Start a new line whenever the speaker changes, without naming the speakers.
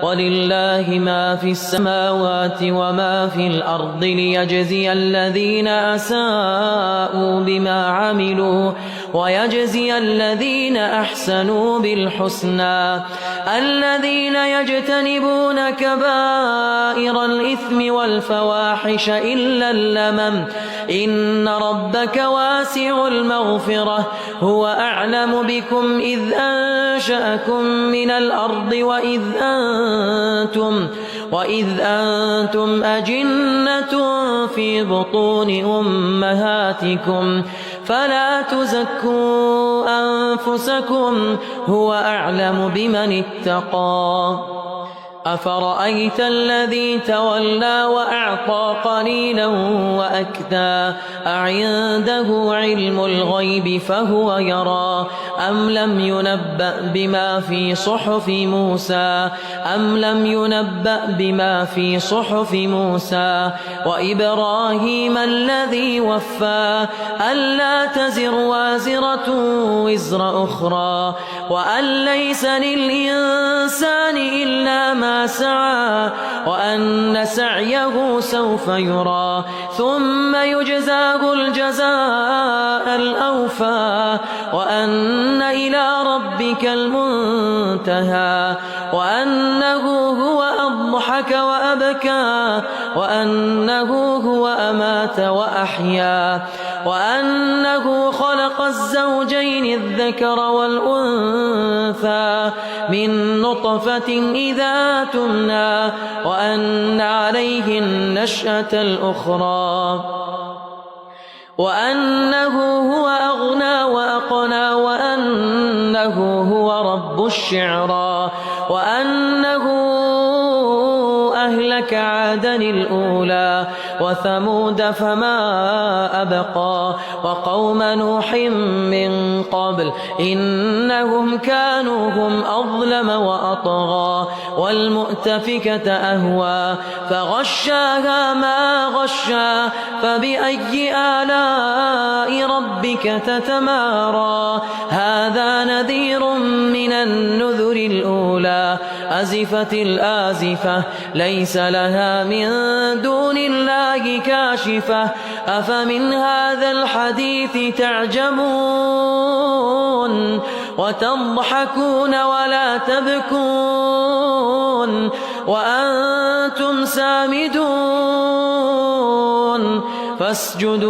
ولله ما في السماوات وما في الأرض ليجزي الذين أساءوا بما عملوا ويجزي الذين أحسنوا بالحسنى الذين يجتنبون كبائر الإثم والفواحش إلا اللمم إن ربك واسع المغفرة هو أعلم بكم إذ أنشأكم من الأرض وإذ أنتم أجنة في بطون أمهاتكم فلا تزكوا أنفسكم هو أعلم بمن اتقى أفرأيت الذي تولى وأعطى قليلا وأكدى أعنده علم الغيب فهو يرى أم لم ينبأ بما في صحف موسى وإبراهيم الذي وفى ألا تزر وازرة وزر أخرى وأن ليس للإنسان إلا ما سعى وأن سعيه سوف يرى ثم يجزاه الجزاء الأوفى وأن إلى ربك المنتهى وأنه هو أضحك وأبكى وأنه هو أمات وأحيا وأنه خلق الزوجين الذكر والأنثى من نطفة إذا تمنى وأن عليه النشأة الأخرى وأنه هو أغنى وأقنى وأنه هو رب الشعرى وأنه أهلك عادا الأولى وثمود فما أبقى وقوم نوح من قبل إنهم كانوا هم أظلم وأطغى والمؤتفكة أهوى فغشاها ما غشى فبأي آلاء ربك تتمارى هذا نذير من النذر الأولى أزفت الآزفة ليس لها من دون الله كاشفة أفمن هذا الحديث تعجبون وتضحكون ولا تبكون وأنتم سامدون فاسجدوا